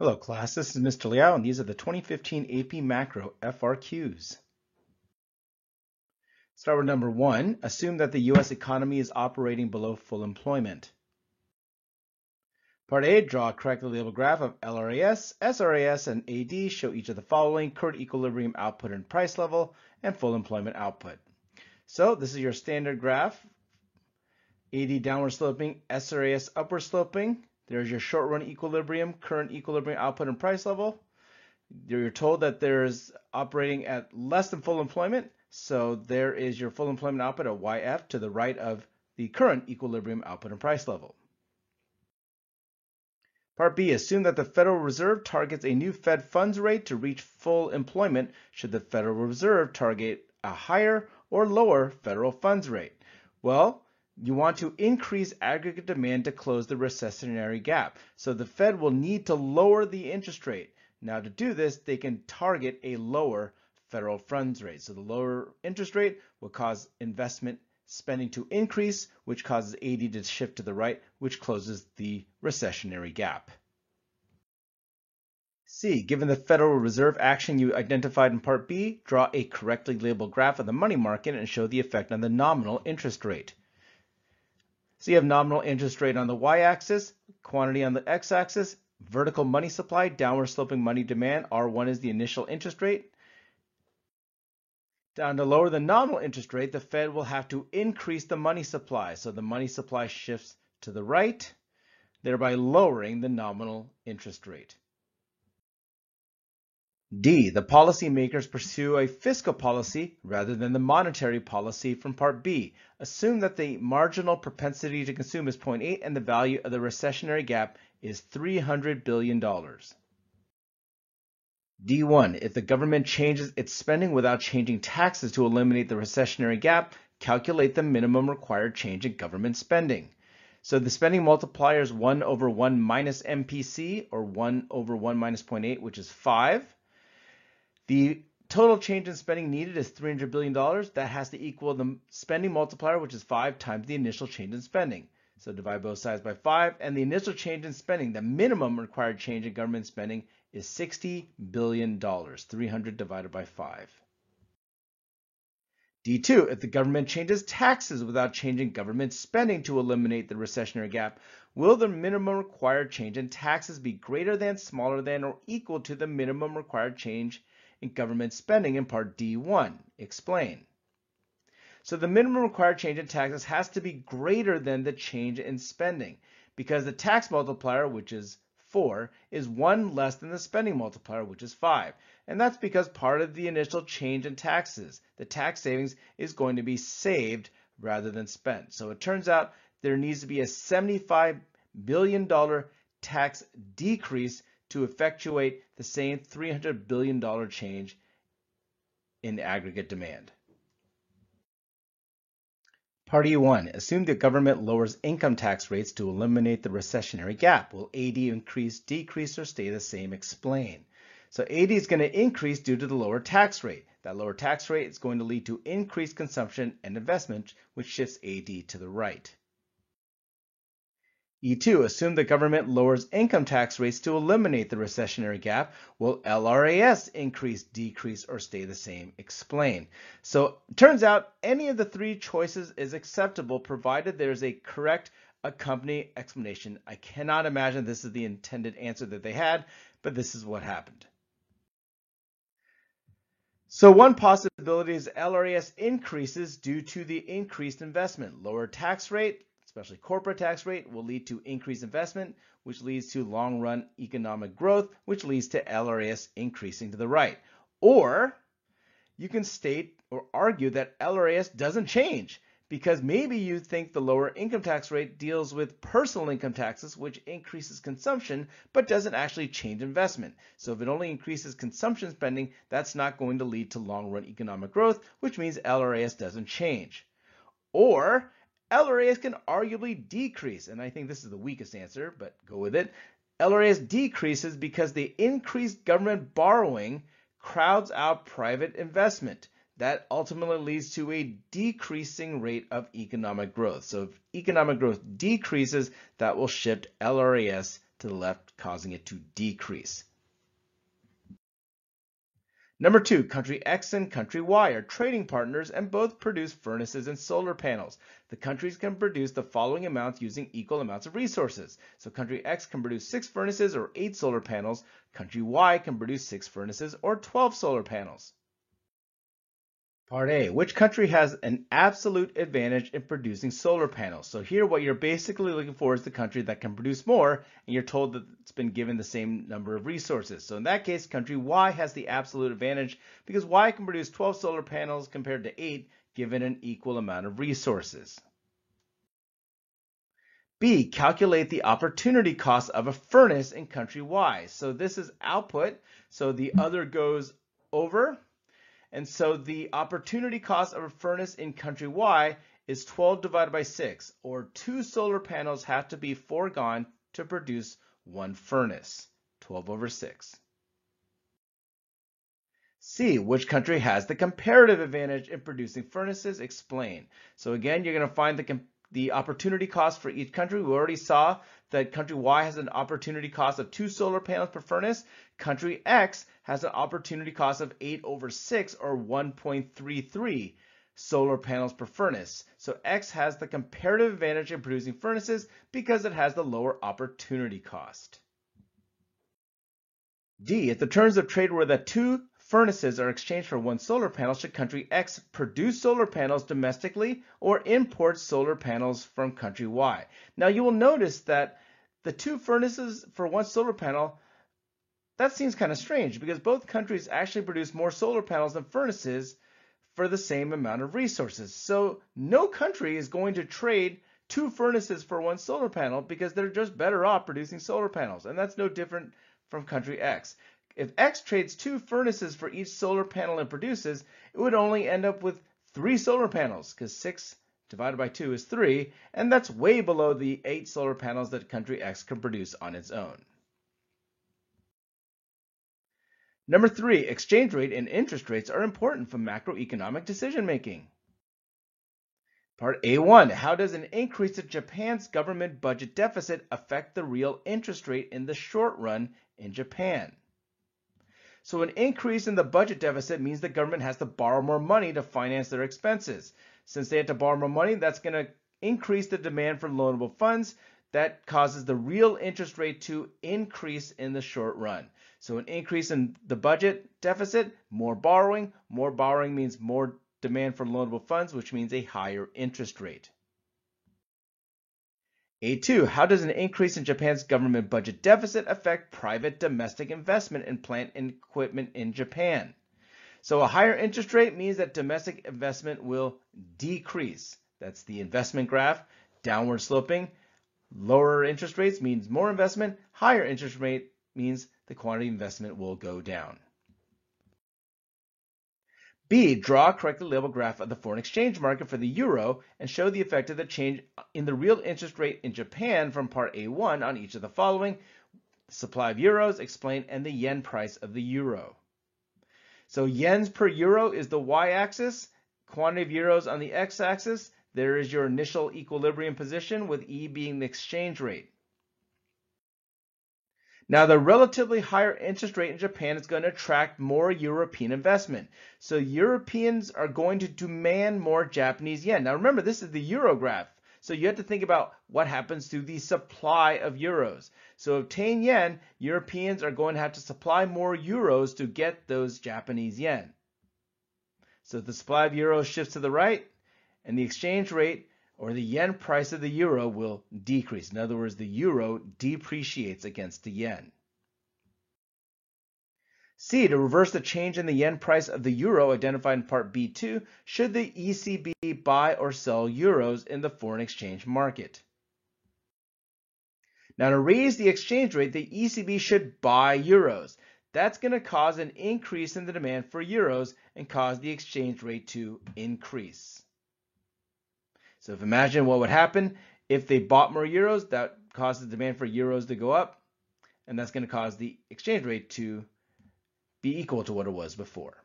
Hello class, this is Mr. Liao and these are the 2015 AP Macro FRQs. Start with number 1. Assume that the U.S. economy is operating below full employment. Part A, draw a correctly labeled graph of LRAS, SRAS, and AD. Show each of the following: current equilibrium output and price level, and full employment output. So this is your standard graph. AD downward sloping, SRAS upward sloping. There's your short run equilibrium, current equilibrium output and price level. You're told that there's operating at less than full employment, so there is your full employment output at YF to the right of the current equilibrium output and price level. Part B, assume that the Federal Reserve targets a new Fed funds rate to reach full employment should the Federal Reserve target a higher or lower federal funds rate. Well, you want to increase aggregate demand to close the recessionary gap, so the Fed will need to lower the interest rate. Now to do this, they can target a lower federal funds rate. So the lower interest rate will cause investment spending to increase, which causes AD to shift to the right, which closes the recessionary gap. C, given the Federal Reserve action you identified in Part B, draw a correctly labeled graph of the money market and show the effect on the nominal interest rate. So you have nominal interest rate on the y-axis, quantity on the x-axis, vertical money supply, downward sloping money demand. R1 is the initial interest rate. Down to lower the nominal interest rate, the Fed will have to increase the money supply. So the money supply shifts to the right, thereby lowering the nominal interest rate. D, the policymakers pursue a fiscal policy rather than the monetary policy from Part B. Assume that the marginal propensity to consume is 0.8 and the value of the recessionary gap is $300 billion. D1, if the government changes its spending without changing taxes to eliminate the recessionary gap, calculate the minimum required change in government spending. So the spending multiplier is 1 over 1 minus MPC, or 1 over 1 minus 0.8, which is 5. The total change in spending needed is $300 billion. That has to equal the spending multiplier, which is 5 times the initial change in spending. So divide both sides by 5, and the initial change in spending, the minimum required change in government spending, is $60 billion, 300 divided by 5. D2, if the government changes taxes without changing government spending to eliminate the recessionary gap, will the minimum required change in taxes be greater than, smaller than, or equal to the minimum required change in government spending in Part D1? Explain. So the minimum required change in taxes has to be greater than the change in spending, because the tax multiplier, which is 4, is 1 less than the spending multiplier, which is 5. And that's because part of the initial change in taxes, the tax savings, is going to be saved rather than spent. So it turns out there needs to be a $75 billion tax decrease to effectuate the same $300 billion change in the aggregate demand. Part E1, assume the government lowers income tax rates to eliminate the recessionary gap. Will AD increase, decrease, or stay the same? Explain. So AD is going to increase due to the lower tax rate. That lower tax rate is going to lead to increased consumption and investment, which shifts AD to the right. E2, assume the government lowers income tax rates to eliminate the recessionary gap. Will LRAS increase, decrease, or stay the same? Explain. So it turns out any of the 3 choices is acceptable provided there's a correct accompanying explanation. I cannot imagine this is the intended answer that they had, but this is what happened. So one possibility is LRAS increases due to the increased investment. Lower tax rate, especially corporate tax rate, will lead to increased investment, which leads to long-run economic growth, which leads to LRAS increasing to the right. Or you can state or argue that LRAS doesn't change, because maybe you think the lower income tax rate deals with personal income taxes, which increases consumption, but doesn't actually change investment. So if it only increases consumption spending, that's not going to lead to long-run economic growth, which means LRAS doesn't change. Or LRAS can arguably decrease, and I think this is the weakest answer, but go with it. LRAS decreases because the increased government borrowing crowds out private investment. That ultimately leads to a decreasing rate of economic growth. So if economic growth decreases, that will shift LRAS to the left, causing it to decrease. Number 2, country X and country Y are trading partners and both produce furnaces and solar panels. The countries can produce the following amounts using equal amounts of resources. So country X can produce 6 furnaces or 8 solar panels. Country Y can produce 6 furnaces or 12 solar panels. Part A, which country has an absolute advantage in producing solar panels? So here what you're basically looking for is the country that can produce more, and you're told that it's been given the same number of resources. So in that case, country Y has the absolute advantage because Y can produce 12 solar panels compared to 8 given an equal amount of resources. B, calculate the opportunity cost of a furnace in country Y. So this is output, so the other goes over. And so the opportunity cost of a furnace in country Y is 12 divided by 6, or 2 solar panels have to be foregone to produce 1 furnace, 12 over 6. C, which country has the comparative advantage in producing furnaces? Explain. So again, you're going to find the opportunity cost for each country. We already saw that country Y has an opportunity cost of 2 solar panels per furnace. Country X has an opportunity cost of 8 over 6, or 1.33 solar panels per furnace. So X has the comparative advantage in producing furnaces because it has the lower opportunity cost. D, if the terms of trade were that 2 furnaces are exchanged for 1 solar panel, should country X produce solar panels domestically or import solar panels from country Y? Now you will notice that the 2 furnaces for 1 solar panel, that seems kind of strange because both countries actually produce more solar panels than furnaces for the same amount of resources. So no country is going to trade 2 furnaces for 1 solar panel because they're just better off producing solar panels, and that's no different from country X. If X trades 2 furnaces for each solar panel it produces, it would only end up with 3 solar panels because 6 divided by 2 is 3, and that's way below the 8 solar panels that country X can produce on its own. Number 3, exchange rate and interest rates are important for macroeconomic decision making. Part A1, how does an increase in Japan's government budget deficit affect the real interest rate in the short run in Japan? So an increase in the budget deficit means the government has to borrow more money to finance their expenses. Since they have to borrow more money, that's going to increase the demand for loanable funds. That causes the real interest rate to increase in the short run. So an increase in the budget deficit, more borrowing. More borrowing means more demand for loanable funds, which means a higher interest rate. A2, how does an increase in Japan's government budget deficit affect private domestic investment in plant and equipment in Japan? So a higher interest rate means that domestic investment will decrease. That's the investment graph, downward sloping. Lower interest rates means more investment. Higher interest rate means the quantity of investment will go down. B, draw a correctly labeled graph of the foreign exchange market for the euro and show the effect of the change in the real interest rate in Japan from part A1 on each of the following: supply of euros, explain, and the yen price of the euro. So yens per euro is the y-axis, quantity of euros on the x-axis. There is your initial equilibrium position, with E being the exchange rate. Now, the relatively higher interest rate in Japan is going to attract more European investment. So Europeans are going to demand more Japanese yen. Now, remember, this is the euro graph. So you have to think about what happens to the supply of euros. So to obtain yen, Europeans are going to have to supply more euros to get those Japanese yen. So the supply of euros shifts to the right, and the exchange rate, or the yen price of the euro, will decrease. In other words, the euro depreciates against the yen. C, to reverse the change in the yen price of the euro identified in part B2, should the ECB buy or sell euros in the foreign exchange market? Now, to raise the exchange rate, the ECB should buy euros. That's going to cause an increase in the demand for euros and cause the exchange rate to increase. So if imagine what would happen if they bought more euros, that causes the demand for euros to go up, and that's going to cause the exchange rate to be equal to what it was before.